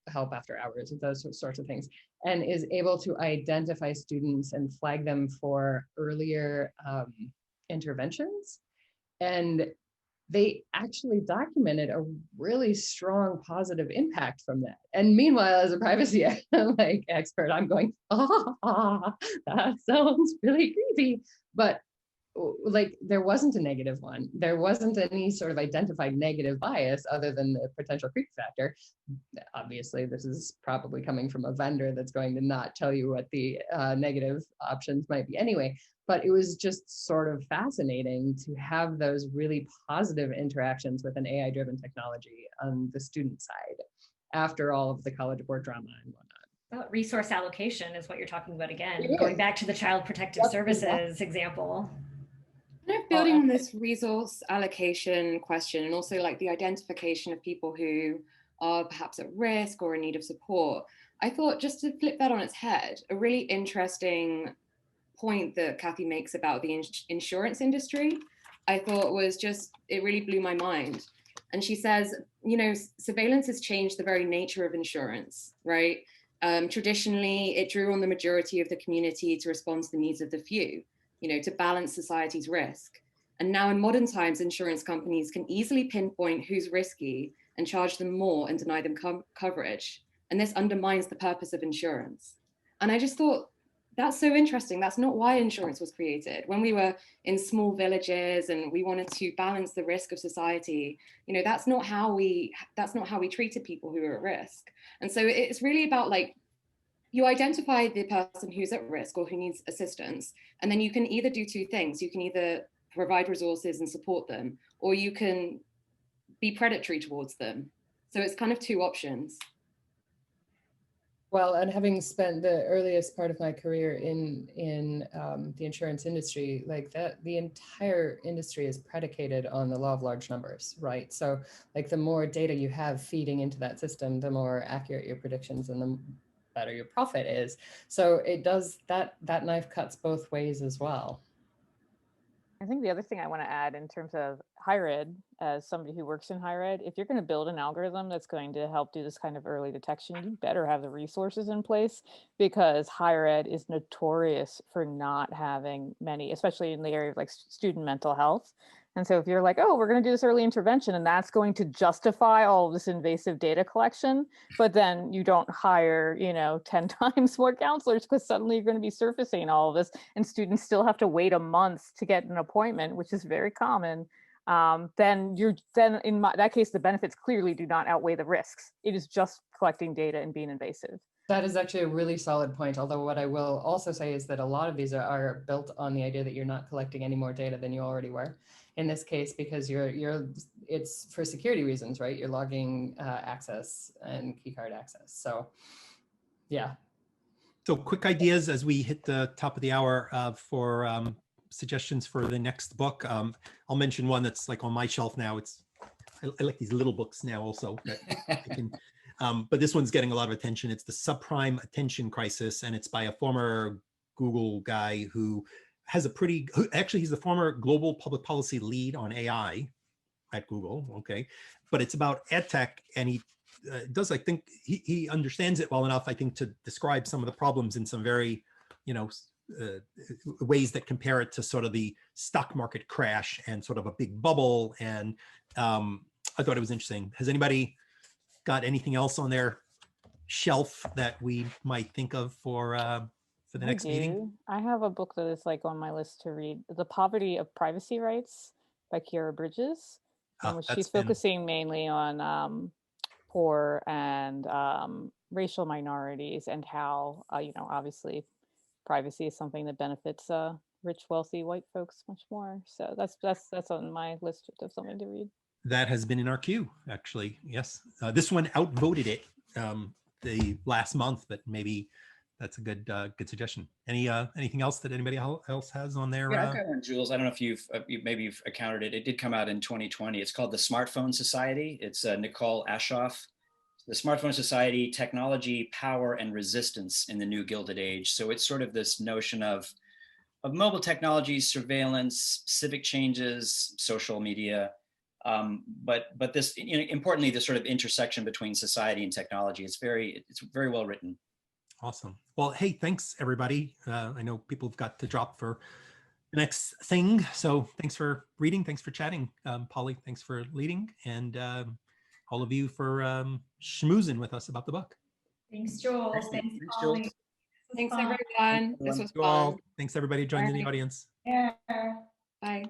help after hours, those sorts of things, and is able to identify students and flag them for earlier interventions. And they actually documented a really strong positive impact from that. And meanwhile, as a privacy like expert, I'm going, that sounds really creepy. But like, there wasn't a negative one. There wasn't any sort of identified negative bias other than the potential creep factor. Obviously, this is probably coming from a vendor that's going to not tell you what the negative options might be anyway. But it was just sort of fascinating to have those really positive interactions with an AI-driven technology on the student side after all of the College Board drama and whatnot. Well, resource allocation is what you're talking about again, going back to the Child Protective Services example. Kind of building on this resource allocation question, and also like the identification of people who are perhaps at risk or in need of support, I thought, just to flip that on its head, a really interesting point that Cathy makes about the insurance industry, I thought was just, it really blew my mind. And she says, you know, surveillance has changed the very nature of insurance, right? Traditionally, it drew on the majority of the community to respond to the needs of the few, you know, to balance society's risk. And now in modern times, insurance companies can easily pinpoint who's risky and charge them more and deny them coverage. And this undermines the purpose of insurance. And I just thought, that's so interesting. That's not why insurance was created. When we were in small villages and we wanted to balance the risk of society, you know, that's not how we treated people who were at risk. And so it's really about, like, you identify the person who's at risk or who needs assistance, and then you can either do two things. You can either provide resources and support them, or you can be predatory towards them. So it's kind of two options. Well, and having spent the earliest part of my career in the insurance industry, like that, the entire industry is predicated on the law of large numbers, right? So, like the more data you have feeding into that system, the more accurate your predictions and the better your profit is. So it does that knife cuts both ways as well. I think the other thing I want to add in terms of higher ed, as somebody who works in higher ed, if you're going to build an algorithm that's going to help do this kind of early detection, you better have the resources in place, because higher ed is notorious for not having many, especially in the area of like student mental health. And so if you're like, oh, we're going to do this early intervention and that's going to justify all of this invasive data collection, but then you don't hire, 10 times more counselors because suddenly you're going to be surfacing all of this and students still have to wait a month to get an appointment, which is very common. Then in that case, the benefits clearly do not outweigh the risks. It is just collecting data and being invasive. That is actually a really solid point. Although what I will also say is that a lot of these are built on the idea that you're not collecting any more data than you already were. In this case, because it's for security reasons, right? You're logging access and keycard access. So, yeah. So quick ideas as we hit the top of the hour for suggestions for the next book. I'll mention one that's like on my shelf now. I like these little books now also that I can. But this one's getting a lot of attention. It's the Subprime Attention Crisis, and it's by a former Google guy who has actually he's the former global public policy lead on AI at Google. Okay, but it's about ed tech, and he does, I think, he understands it well enough, I think, to describe some of the problems in some very, ways that compare it to sort of the stock market crash and sort of a big bubble. And I thought it was interesting. Has anybody got anything else on their shelf that we might think of for the next meeting? I have a book that is like on my list to read, The Poverty of Privacy Rights by Kiera Bridges, in which she's focusing mainly on poor and racial minorities, and how, obviously privacy is something that benefits rich, wealthy white folks much more. So that's on my list of something to read. That has been in our queue, actually. Yes, this one outvoted it the last month, but maybe that's a good suggestion. Anything else that anybody else has on their? Yeah, I've got one, Jules. I don't know if you've encountered it. It did come out in 2020. It's called the Smartphone Society. It's Nicole Ashoff. The Smartphone Society: Technology, Power, and Resistance in the New Gilded Age. So it's sort of this notion of mobile technologies, surveillance, civic changes, social media. But this, importantly, the sort of intersection between society and technology. It's very well written. Awesome. Well, hey, thanks everybody. I know people have got to drop for the next thing. So thanks for reading. Thanks for chatting. Polly, thanks for leading. And all of you for schmoozing with us about the book. Thanks, Jules. Thanks, Jules. Thanks, everyone. This was fun. Thanks everybody who joined in the audience. Yeah. Bye.